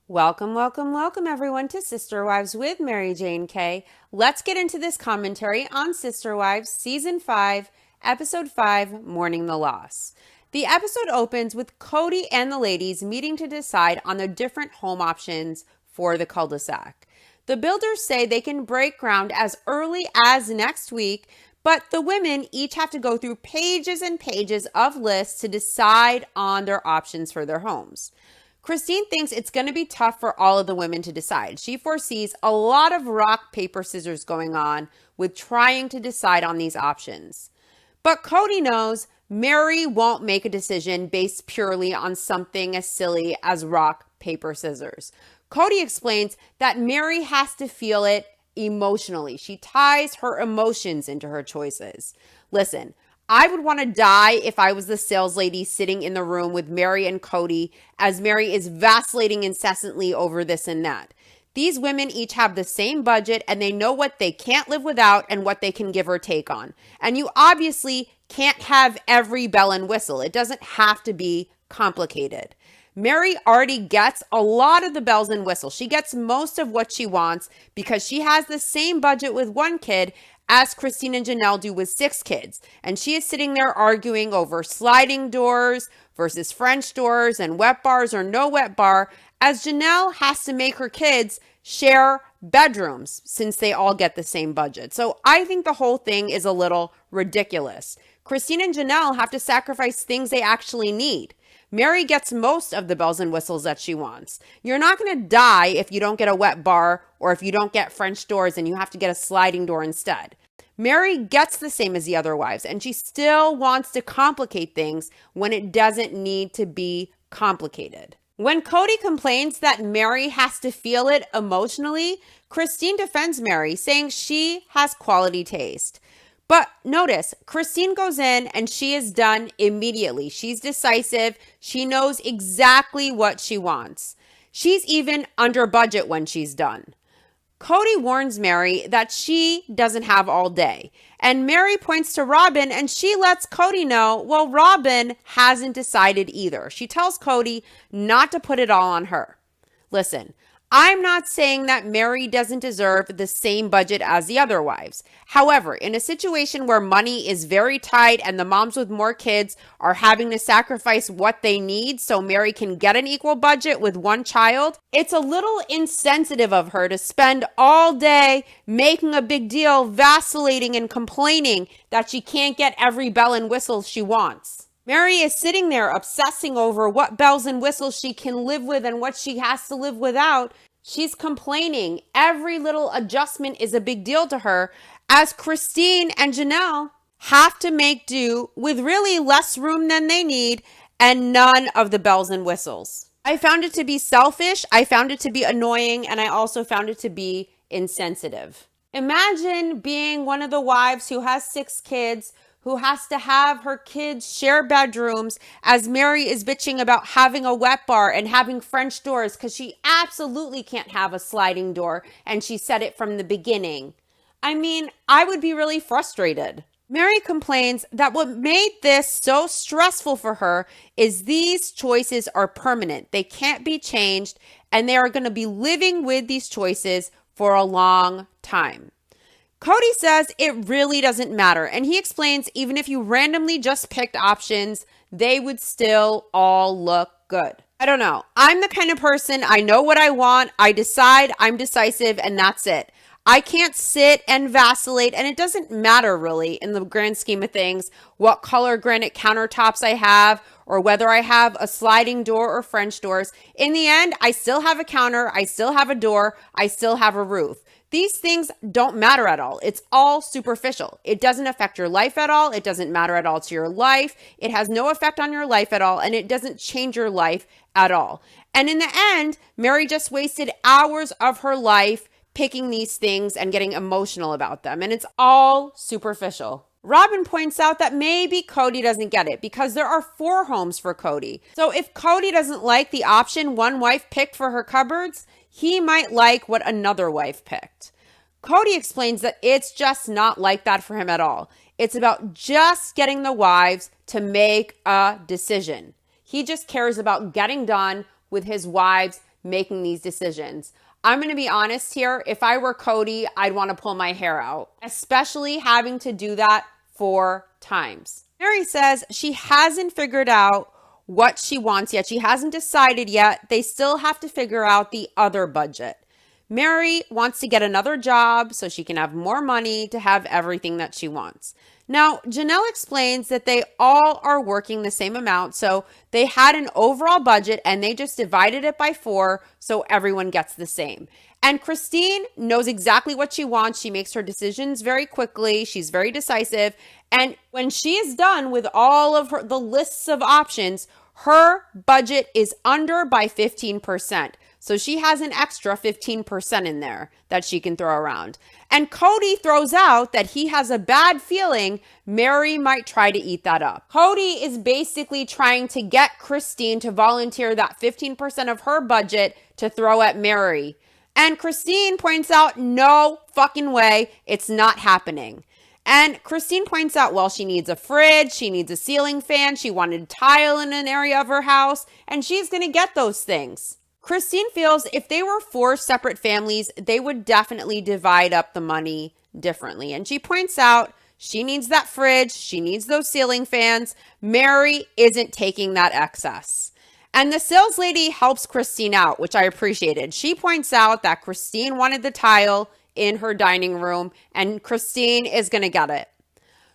Welcome, welcome, welcome everyone to Sister Wives with Mary Jane K. Let's get into this commentary on Sister Wives Season 5, Episode 5, Mourning the Loss. The episode opens with Cody and the ladies meeting to decide on the different home options for the cul-de-sac. The builders say they can break ground as early as next week, but the women each have to go through pages and pages of lists to decide on their options for their homes. Christine thinks it's going to be tough for all of the women to decide. She foresees a lot of rock, paper, scissors going on with trying to decide on these options. But Cody knows Mary won't make a decision based purely on something as silly as rock, paper, scissors. Cody explains that Mary has to feel it emotionally. She ties her emotions into her choices. Listen, I would want to die if I was the sales lady sitting in the room with Mary and Cody as Mary is vacillating incessantly over this and that. These women each have the same budget and they know what they can't live without and what they can give or take on. And you obviously can't have every bell and whistle. It doesn't have to be complicated. Mary already gets a lot of the bells and whistles. She gets most of what she wants because she has the same budget with one kid as Christine and Janelle do with 6 kids. And she is sitting there arguing over sliding doors versus French doors and wet bars or no wet bar, as Janelle has to make her kids share bedrooms since they all get the same budget. So I think the whole thing is a little ridiculous. Christine and Janelle have to sacrifice things they actually need. Mary gets most of the bells and whistles that she wants. You're not going to die if you don't get a wet bar or if you don't get French doors and you have to get a sliding door instead. Mary gets the same as the other wives, and she still wants to complicate things when it doesn't need to be complicated. When Cody complains that Mary has to feel it emotionally, Christine defends Mary, saying she has quality taste. But notice, Christine goes in and she is done immediately. She's decisive. She knows exactly what she wants. She's even under budget when she's done. Cody warns Mary that she doesn't have all day. And Mary points to Robin and she lets Cody know, well, Robin hasn't decided either. She tells Cody not to put it all on her. Listen, I'm not saying that Mary doesn't deserve the same budget as the other wives. However, in a situation where money is very tight and the moms with more kids are having to sacrifice what they need so Mary can get an equal budget with one child, it's a little insensitive of her to spend all day making a big deal, vacillating and complaining that she can't get every bell and whistle she wants. Mary is sitting there obsessing over what bells and whistles she can live with and what she has to live without. She's complaining. Every little adjustment is a big deal to her, as Christine and Janelle have to make do with really less room than they need and none of the bells and whistles. I found it to be selfish, I found it to be annoying, and I also found it to be insensitive. Imagine being one of the wives who has 6 kids, who has to have her kids share bedrooms as Mary is bitching about having a wet bar and having French doors because she absolutely can't have a sliding door and she said it from the beginning. I mean, I would be really frustrated. Mary complains that what made this so stressful for her is these choices are permanent. They can't be changed and they are going to be living with these choices for a long time. Cody says it really doesn't matter, and he explains even if you randomly just picked options, they would still all look good. I don't know. I'm the kind of person, I know what I want, I decide, I'm decisive, and that's it. I can't sit and vacillate, and it doesn't matter really in the grand scheme of things what color granite countertops I have or whether I have a sliding door or French doors. In the end, I still have a counter, I still have a door, I still have a roof. These things don't matter at all. It's all superficial. It doesn't affect your life at all. It doesn't matter at all to your life. It has no effect on your life at all, and it doesn't change your life at all. And in the end, Mary just wasted hours of her life picking these things and getting emotional about them, and it's all superficial. Robin points out that maybe Cody doesn't get it because there are 4 homes for Cody. So if Cody doesn't like the option one wife picked for her cupboards, he might like what another wife picked. Cody explains that it's just not like that for him at all. It's about just getting the wives to make a decision. He just cares about getting done with his wives making these decisions. I'm going to be honest here. If I were Cody, I'd want to pull my hair out, especially having to do that 4 times. Mary says she hasn't figured out what she wants yet. She hasn't decided yet. They still have to figure out the other budget. Mary wants to get another job so she can have more money to have everything that she wants. Now, Janelle explains that they all are working the same amount, so they had an overall budget and they just divided it by 4 so everyone gets the same. And Christine knows exactly what she wants. She makes her decisions very quickly. She's very decisive. And when she is done with all of the lists of options, her budget is under by 15%. So she has an extra 15% in there that she can throw around. And Cody throws out that he has a bad feeling Mary might try to eat that up. Cody is basically trying to get Christine to volunteer that 15% of her budget to throw at Mary. And Christine points out, no fucking way, it's not happening. And Christine points out, well, she needs a fridge, she needs a ceiling fan, she wanted tile in an area of her house, and she's going to get those things. Christine feels if they were 4 separate families, they would definitely divide up the money differently. And she points out she needs that fridge, she needs those ceiling fans. Mary isn't taking that excess. And the sales lady helps Christine out, which I appreciated. She points out that Christine wanted the tile in her dining room, and Christine is going to get it.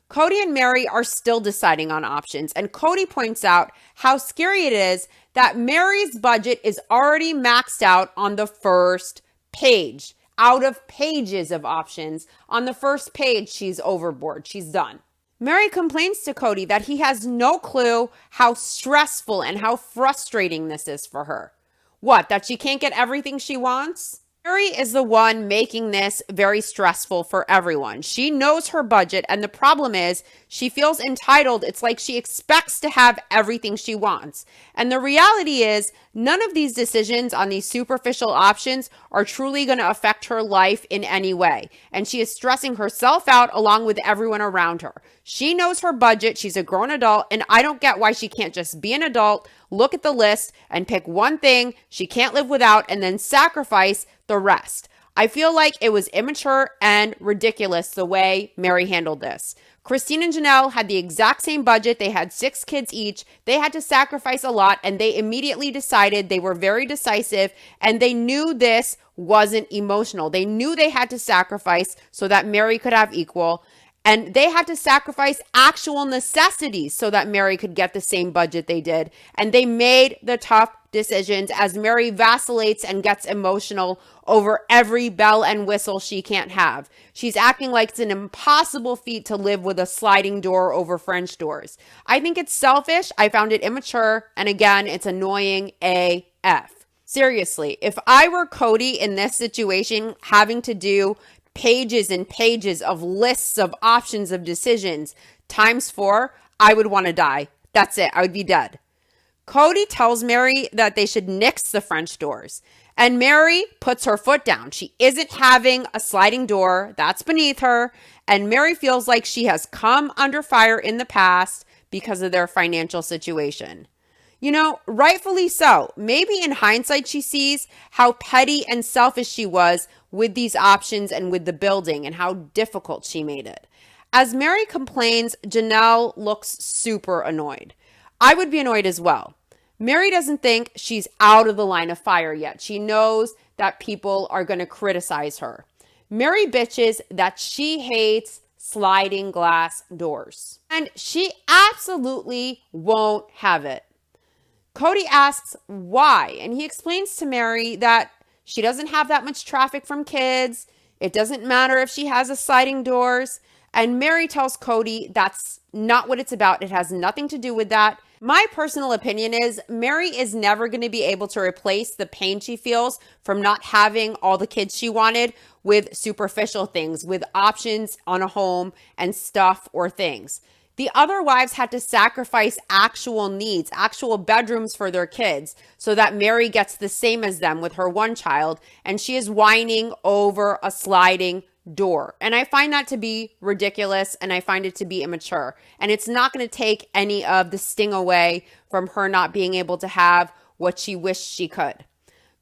Cody and Mary are still deciding on options, and Cody points out how scary it is that Mary's budget is already maxed out on the first page. Out of pages of options, on the first page, she's overboard. She's done. Mary complains to Cody that he has no clue how stressful and how frustrating this is for her. What, that she can't get everything she wants? Mary is the one making this very stressful for everyone. She knows her budget, and the problem is she feels entitled. It's like she expects to have everything she wants. And the reality is none of these decisions on these superficial options are truly going to affect her life in any way. And she is stressing herself out along with everyone around her. She knows her budget. She's a grown adult, and I don't get why she can't just be an adult, look at the list, and pick one thing she can't live without and then sacrifice the rest. I feel like it was immature and ridiculous the way Mary handled this. Christine and Janelle had the exact same budget. They had 6 kids each. They had to sacrifice a lot, and they immediately decided. They were very decisive, and they knew this wasn't emotional. They knew they had to sacrifice so that Mary could have equal. And they had to sacrifice actual necessities so that Mary could get the same budget they did. And they made the tough decisions as Mary vacillates and gets emotional over every bell and whistle she can't have. She's acting like it's an impossible feat to live with a sliding door over French doors. I think it's selfish. I found it immature. And again, it's annoying AF. Seriously, if I were Cody in this situation, having to do pages and pages of lists of options of decisions times 4, I would want to die. That's it. I would be dead. Cody tells Mary that they should nix the French doors. And Mary puts her foot down. She isn't having a sliding door. That's beneath her. And Mary feels like she has come under fire in the past because of their financial situation. You know, rightfully so. Maybe in hindsight, she sees how petty and selfish she was with these options and with the building and how difficult she made it. As Mary complains, Janelle looks super annoyed. I would be annoyed as well. Mary doesn't think she's out of the line of fire yet. She knows that people are going to criticize her. Mary bitches that she hates sliding glass doors. And she absolutely won't have it. Cody asks why, and he explains to Mary that she doesn't have that much traffic from kids. It doesn't matter if she has a sliding doors. And Mary tells Cody that's not what it's about. It has nothing to do with that. My personal opinion is Mary is never going to be able to replace the pain she feels from not having all the kids she wanted with superficial things, with options on a home and stuff or things. The other wives had to sacrifice actual needs, actual bedrooms for their kids, so that Mary gets the same as them with her one child, and she is whining over a sliding door. And I find that to be ridiculous, and I find it to be immature. And it's not going to take any of the sting away from her not being able to have what she wished she could.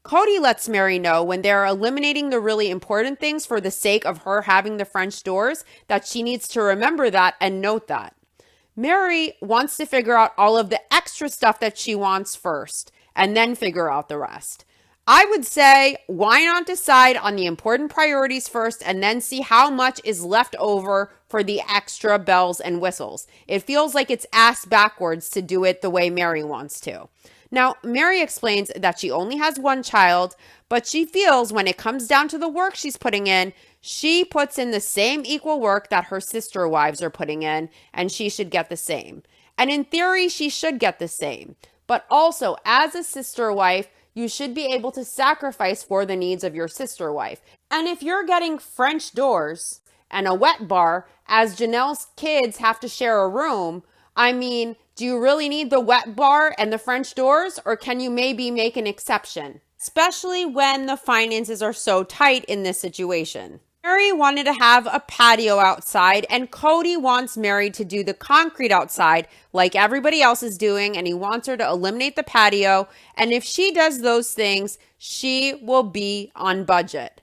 Cody lets Mary know when they're eliminating the really important things for the sake of her having the French doors that she needs to remember that and note that. Mary wants to figure out all of the extra stuff that she wants first and then figure out the rest. I would say, why not decide on the important priorities first and then see how much is left over for the extra bells and whistles? It feels like it's ass backwards to do it the way Mary wants to. Now, Mary explains that she only has one child, but she feels when it comes down to the work she's putting in, she puts in the same equal work that her sister wives are putting in, and she should get the same. And in theory, she should get the same. But also, as a sister wife, you should be able to sacrifice for the needs of your sister wife. And if you're getting French doors and a wet bar, as Janelle's kids have to share a room, I mean, do you really need the wet bar and the French doors, or can you maybe make an exception? Especially when the finances are so tight in this situation. Mary wanted to have a patio outside, and Cody wants Mary to do the concrete outside like everybody else is doing, and he wants her to eliminate the patio. And if she does those things, she will be on budget.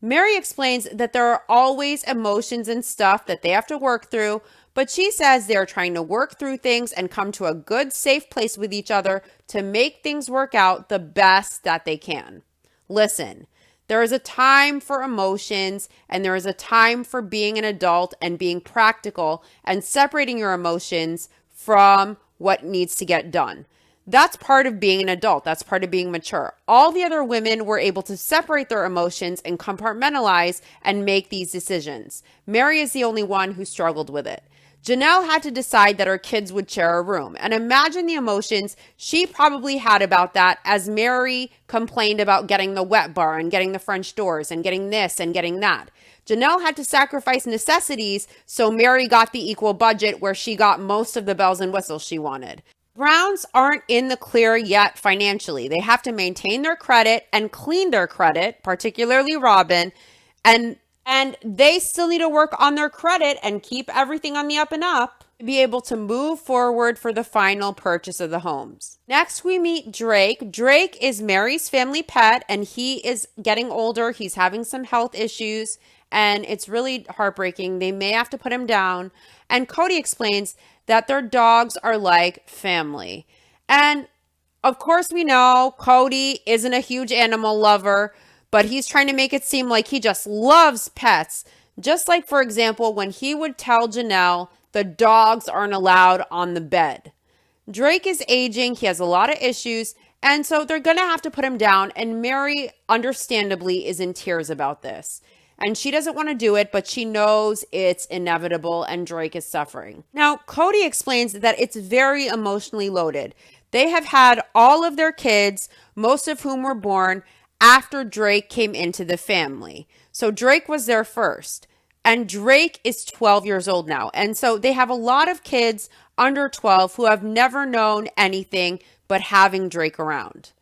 Mary explains that there are always emotions and stuff that they have to work through, but she says they're trying to work through things and come to a good, safe place with each other to make things work out the best that they can. Listen, there is a time for emotions, and there is a time for being an adult and being practical and separating your emotions from what needs to get done. That's part of being an adult. That's part of being mature. All the other women were able to separate their emotions and compartmentalize and make these decisions. Mary is the only one who struggled with it. Janelle had to decide that her kids would share a room. And imagine the emotions she probably had about that as Mary complained about getting the wet bar and getting the French doors and getting this and getting that. Janelle had to sacrifice necessities so Mary got the equal budget where she got most of the bells and whistles she wanted. Browns aren't in the clear yet financially. They have to maintain their credit and clean their credit, particularly Robin, and they still need to work on their credit and keep everything on the up and up to be able to move forward for the final purchase of the homes. Next, we meet Drake. Drake is Mary's family pet, and he is getting older. He's having some health issues, and it's really heartbreaking. They may have to put him down. And Cody explains that their dogs are like family. And of course, we know Cody isn't a huge animal lover, but he's trying to make it seem like he just loves pets. Just like, for example, when he would tell Janelle the dogs aren't allowed on the bed. Drake is aging. He has a lot of issues. And so they're going to have to put him down. And Mary, understandably, is in tears about this. And she doesn't want to do it, but she knows it's inevitable and Drake is suffering. Now, Cody explains that it's very emotionally loaded. They have had all of their kids, most of whom were born after Drake came into the family. So Drake was there first. And Drake is 12 years old now. And so they have a lot of kids under 12 who have never known anything but having Drake around.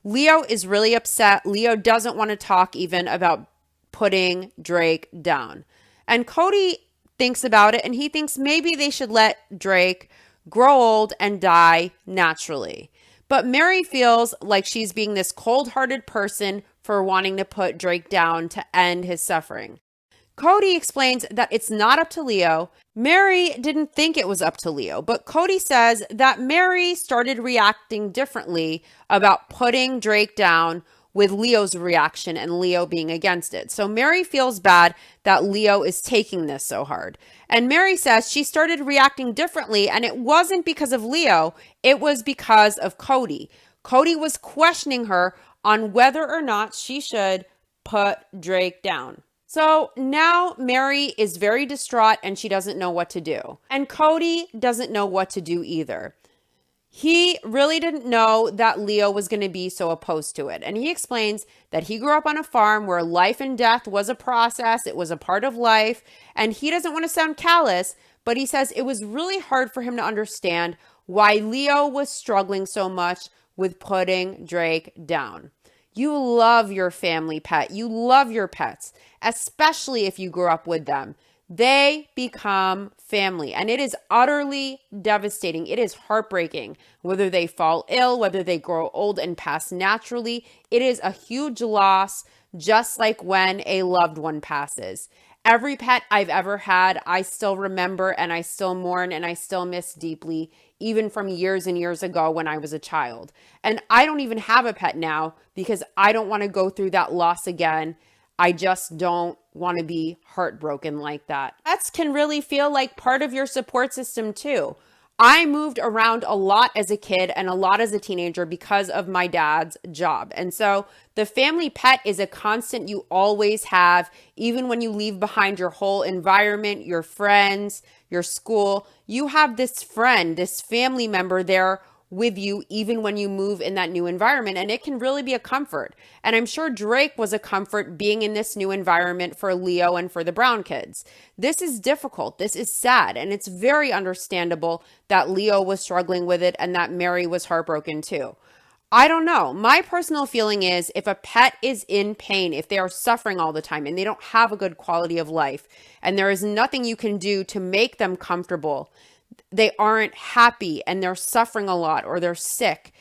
Leo is really upset. Leo doesn't want to talk even about putting Drake down. And Cody thinks about it, and he thinks maybe they should let Drake grow old and die naturally. But Mary feels like she's being this cold-hearted person for wanting to put Drake down to end his suffering. Cody explains that it's not up to Leo. Mary didn't think it was up to Leo, but Cody says that Mary started reacting differently about putting Drake down with Leo's reaction and Leo being against it. So Mary feels bad that Leo is taking this so hard. And Mary says she started reacting differently, and it wasn't because of Leo, it was because of Cody. Cody was questioning her on whether or not she should put Drake down. So now Mary is very distraught and she doesn't know what to do. And Cody doesn't know what to do either. He really didn't know that Leo was going to be so opposed to it. And he explains that he grew up on a farm where life and death was a process. It was a part of life. And he doesn't want to sound callous, but he says it was really hard for him to understand why Leo was struggling so much with putting Drake down. You love your family pet. You love your pets, especially if you grew up with them. they become family. And it is utterly devastating. It is heartbreaking. Whether they fall ill, whether they grow old and pass naturally, it is a huge loss, just like when a loved one passes. Every pet I've ever had, I still remember and I still mourn and I still miss deeply, even from years and years ago when I was a child. And I don't even have a pet now because I don't want to go through that loss again. I just don't want to be heartbroken like that. Pets can really feel like part of your support system too. I moved around a lot as a kid and a lot as a teenager because of my dad's job. And so the family pet is a constant you always have, even when you leave behind your whole environment, your friends, your school. You have this friend, this family member there with you even when you move in that new environment, and it can really be a comfort. And I'm sure Drake was a comfort being in this new environment for Leo and for the Brown kids. This is difficult, this is sad, and it's very understandable that Leo was struggling with it and that Mary was heartbroken too. I don't know. My personal feeling is if a pet is in pain, if they are suffering all the time and they don't have a good quality of life, and there is nothing you can do to make them comfortable, they aren't happy and they're suffering a lot or they're sick,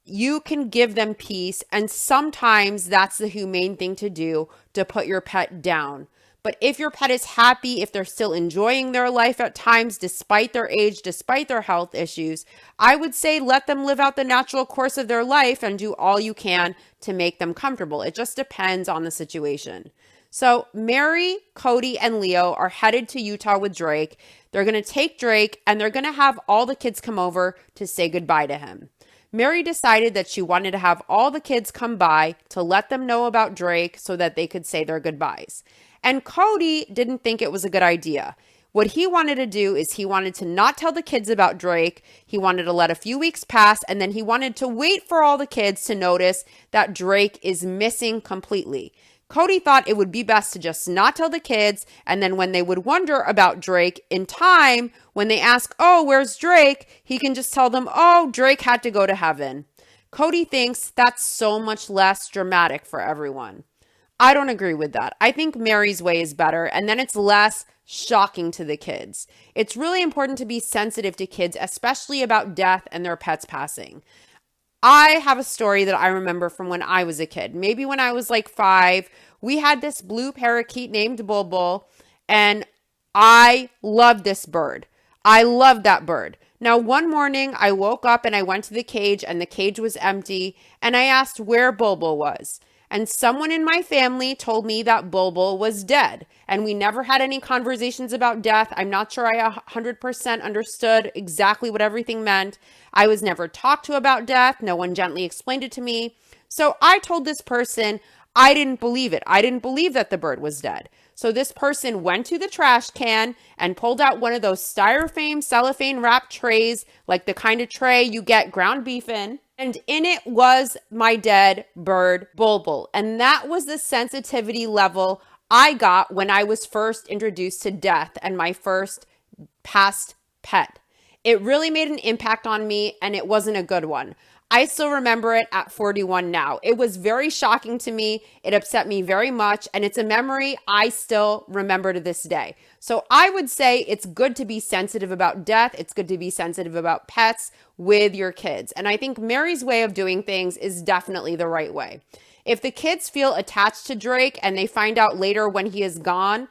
you can give them peace. And sometimes that's the humane thing to do, to put your pet down. But if your pet is happy, if they're still enjoying their life at times, despite their age, despite their health issues, I would say let them live out the natural course of their life and do all you can to make them comfortable. It just depends on the situation. So Mary, Cody, and Leo are headed to Utah with Drake. They're going to take Drake and they're going to have all the kids come over to say goodbye to him. Mary decided that she wanted to have all the kids come by to let them know about Drake so that they could say their goodbyes. And Cody didn't think it was a good idea. What he wanted to do is he wanted to not tell the kids about Drake. He wanted to let a few weeks pass, and then he wanted to wait for all the kids to notice that Drake is missing completely. Cody thought it would be best to just not tell the kids, and then when they would wonder about Drake in time, when they ask, oh, where's Drake? He can just tell them, oh, Drake had to go to heaven. Cody thinks that's so much less dramatic for everyone. I don't agree with that. I think Mary's way is better, and then it's less shocking to the kids. It's really important to be sensitive to kids, especially about death and their pets passing. I have a story that I remember from when I was a kid. Maybe when I was like 5, we had this blue parakeet named Bulbul, and I loved this bird. I loved that bird. Now, one morning I woke up and I went to the cage and the cage was empty, and I asked where Bulbul was. And someone in my family told me that Bulbul was dead, and we never had any conversations about death. I'm not sure I 100% understood exactly what everything meant. I was never talked to about death. No one gently explained it to me. So I told this person I didn't believe it. I didn't believe that the bird was dead. So this person went to the trash can and pulled out one of those styrofoam cellophane wrapped trays, like the kind of tray you get ground beef in. And in it was my dead bird, Bulbul. And that was the sensitivity level I got when I was first introduced to death and my first past pet. It really made an impact on me, and it wasn't a good one. I still remember it at 41 now. It was very shocking to me. It upset me very much, and it's a memory I still remember to this day. So I would say it's good to be sensitive about death. It's good to be sensitive about pets with your kids. And I think Mary's way of doing things is definitely the right way. If the kids feel attached to Drake and they find out later when he is gone,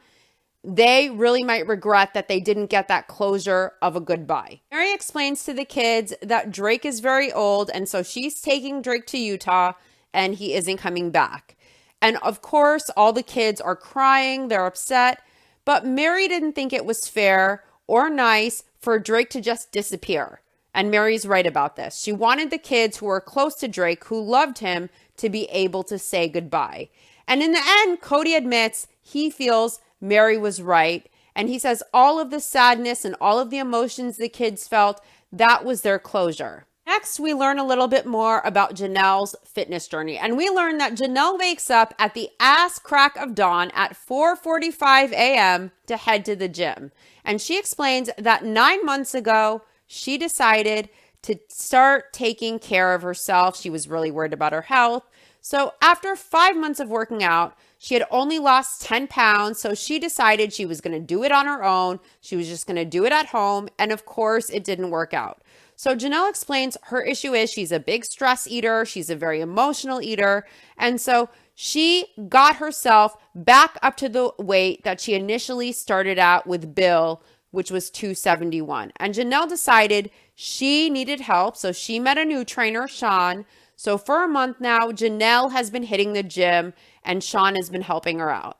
they really might regret that they didn't get that closure of a goodbye. Mary explains to the kids that Drake is very old, and so she's taking Drake to Utah and he isn't coming back. And of course, all the kids are crying, they're upset, but Mary didn't think it was fair or nice for Drake to just disappear. And Mary's right about this. She wanted the kids who were close to Drake, who loved him, to be able to say goodbye. And in the end, Cody admits he feels Mary was right. And he says all of the sadness and all of the emotions the kids felt, that was their closure. Next, we learn a little bit more about Janelle's fitness journey. And we learn that Janelle wakes up at the ass crack of dawn at 4:45 a.m. to head to the gym. And she explains that 9 months ago, she decided to start taking care of herself. She was really worried about her health. So after 5 months of working out, she had only lost 10 pounds. So she decided she was going to do it on her own. She was just going to do it at home. And of course, it didn't work out. So Janelle explains her issue is she's a big stress eater. She's a very emotional eater. And so she got herself back up to the weight that she initially started out with Bill, which was 271. And Janelle decided she needed help. So she met a new trainer, Sean. So for a month now, Janelle has been hitting the gym and Sean has been helping her out.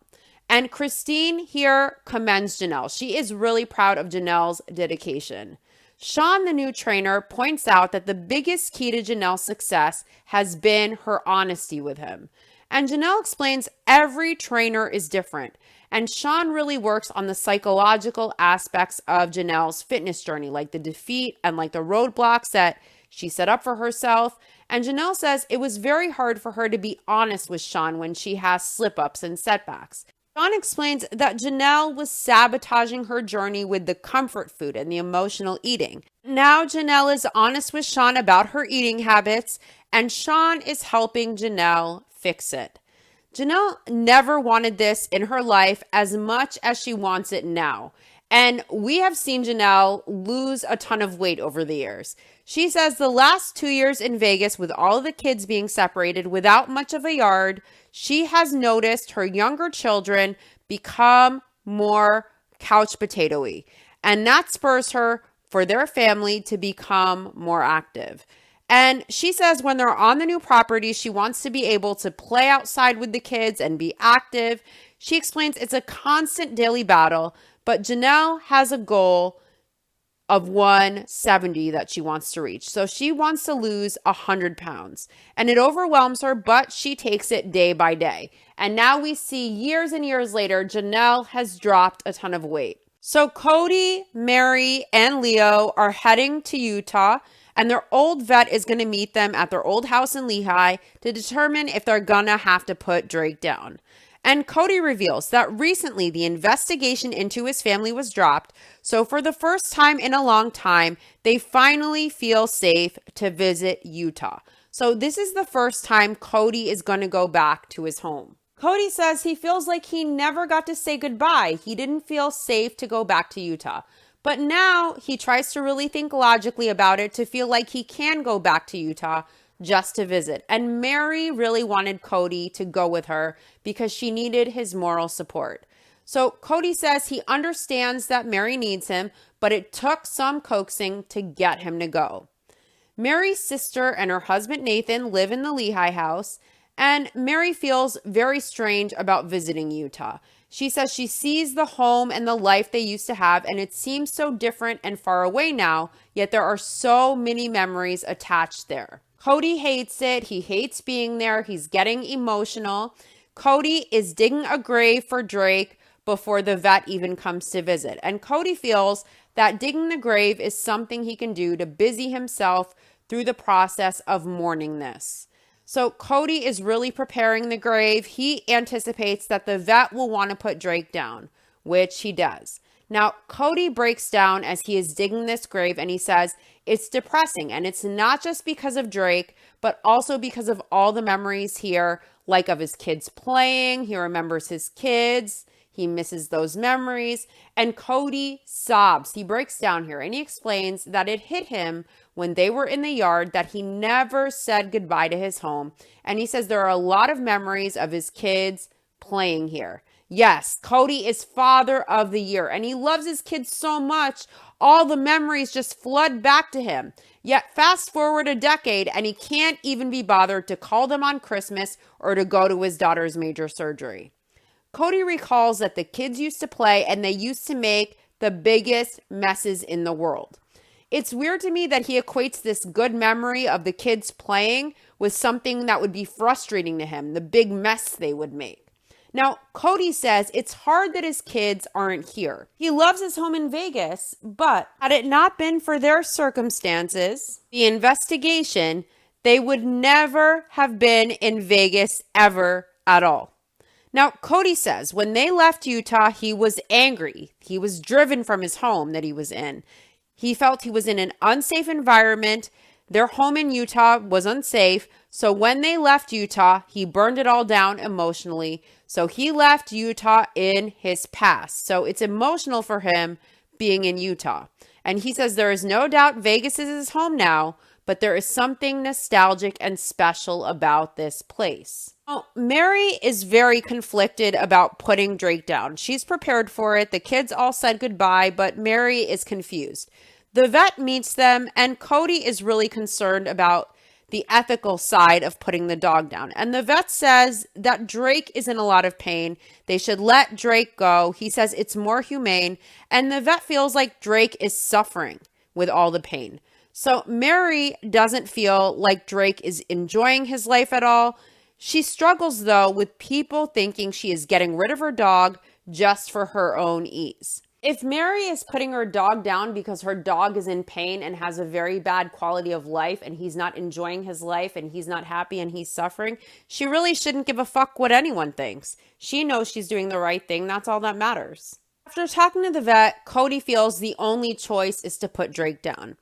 And Christine here commends Janelle. She is really proud of Janelle's dedication. Sean, the new trainer, points out that the biggest key to Janelle's success has been her honesty with him. And Janelle explains every trainer is different. And Sean really works on the psychological aspects of Janelle's fitness journey, like the defeat and like the roadblocks that she set up for herself. And Janelle says it was very hard for her to be honest with Sean when she has slip-ups and setbacks. Sean explains that Janelle was sabotaging her journey with the comfort food and the emotional eating. Now Janelle is honest with Sean about her eating habits, and Sean is helping Janelle fix it. Janelle never wanted this in her life as much as she wants it now. And we have seen Janelle lose a ton of weight over the years. She says the last 2 years in Vegas, with all of the kids being separated without much of a yard, she has noticed her younger children become more couch potato-y. And that spurs her for their family to become more active. And she says when they're on the new property, she wants to be able to play outside with the kids and be active. She explains it's a constant daily battle, but Janelle has a goal of 170 that she wants to reach. So she wants to lose 100 pounds. And it overwhelms her, but she takes it day by day. And now we see years and years later, Janelle has dropped a ton of weight. So Cody, Mary, and Leo are heading to Utah, and their old vet is going to meet them at their old house in Lehigh to determine if they're going to have to put Drake down. And Cody reveals that recently the investigation into his family was dropped. So for the first time in a long time, they finally feel safe to visit Utah. So this is the first time Cody is going to go back to his home. Cody says he feels like he never got to say goodbye. He didn't feel safe to go back to Utah. But now he tries to really think logically about it to feel like he can go back to Utah just to visit. And Mary really wanted Cody to go with her because she needed his moral support. So Cody says he understands that Mary needs him, but it took some coaxing to get him to go. Mary's sister and her husband Nathan live in the Lehigh house, and Mary feels very strange about visiting Utah. She says she sees the home and the life they used to have, and it seems so different and far away now, yet there are so many memories attached there. Cody hates it. He hates being there. He's getting emotional. Cody is digging a grave for Drake before the vet even comes to visit. And Cody feels that digging the grave is something he can do to busy himself through the process of mourning this. So Cody is really preparing the grave. He anticipates that the vet will want to put Drake down, which he does. Now, Cody breaks down as he is digging this grave, and he says it's depressing, and it's not just because of Drake, but also because of all the memories here, like of his kids playing. He remembers his kids. He misses those memories, and Cody sobs. He breaks down here, and he explains that it hit him when they were in the yard that he never said goodbye to his home, and he says there are a lot of memories of his kids playing here. Yes, Cody is father of the year, and he loves his kids so much, all the memories just flood back to him. Yet fast forward a decade, and he can't even be bothered to call them on Christmas or to go to his daughter's major surgery. Cody recalls that the kids used to play, and they used to make the biggest messes in the world. It's weird to me that he equates this good memory of the kids playing with something that would be frustrating to him, the big mess they would make. Now, Cody says it's hard that his kids aren't here. He loves his home in Vegas, but had it not been for their circumstances, the investigation, they would never have been in Vegas ever at all. Now, Cody says when they left Utah, he was angry. He was driven from his home that he was in. He felt he was in an unsafe environment, Their home in Utah was unsafe, so when they left Utah, he burned it all down emotionally. So he left Utah in his past. So it's emotional for him being in Utah. And he says there is no doubt Vegas is his home now, but there is something nostalgic and special about this place. Well, Mary is very conflicted about putting Drake down. She's prepared for it. The kids all said goodbye, but Mary is confused. The vet meets them, and Cody is really concerned about the ethical side of putting the dog down. And the vet says that Drake is in a lot of pain. They should let Drake go. He says it's more humane. And the vet feels like Drake is suffering with all the pain. So Mary doesn't feel like Drake is enjoying his life at all. She struggles, though, with people thinking she is getting rid of her dog just for her own ease. If Mary is putting her dog down because her dog is in pain and has a very bad quality of life and he's not enjoying his life and he's not happy and he's suffering, she really shouldn't give a fuck what anyone thinks. She knows she's doing the right thing. That's all that matters. After talking to the vet, Cody feels the only choice is to put Drake down.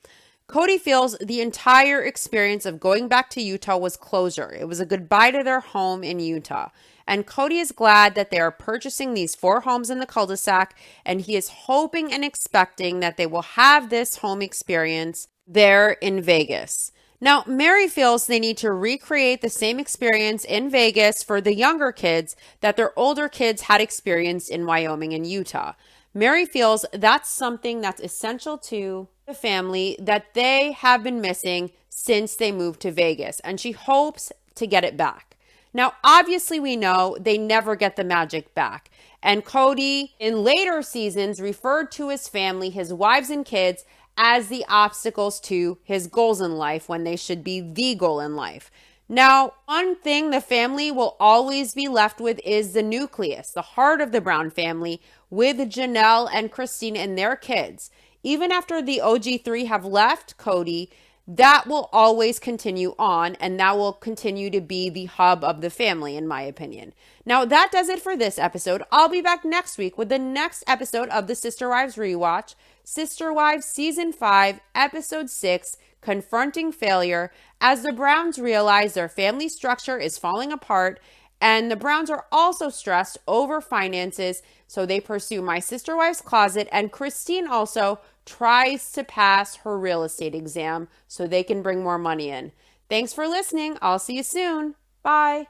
Cody feels the entire experience of going back to Utah was closure. It was a goodbye to their home in Utah. And Cody is glad that they are purchasing these 4 homes in the cul-de-sac, and he is hoping and expecting that they will have this home experience there in Vegas. Now, Mary feels they need to recreate the same experience in Vegas for the younger kids that their older kids had experienced in Wyoming and Utah. Mary feels that's something that's essential to the family that they have been missing since they moved to Vegas, and she hopes to get it back. Now, obviously, we know they never get the magic back. And Cody, in later seasons, referred to his family, his wives and kids, as the obstacles to his goals in life when they should be the goal in life. Now, one thing the family will always be left with is the nucleus, the heart of the Brown family, with Janelle and Christine and their kids. Even after the OG3 have left Cody, that will always continue on, and that will continue to be the hub of the family, in my opinion. Now, that does it for this episode. I'll be back next week with the next episode of the Sister Wives Rewatch, Sister Wives Season 5, Episode 6, Confronting Failure, as the Browns realize their family structure is falling apart, and the Browns are also stressed over finances, so they pursue My Sister Wives Closet, and Christine also tries to pass her real estate exam so they can bring more money in. Thanks for listening. I'll see you soon. Bye.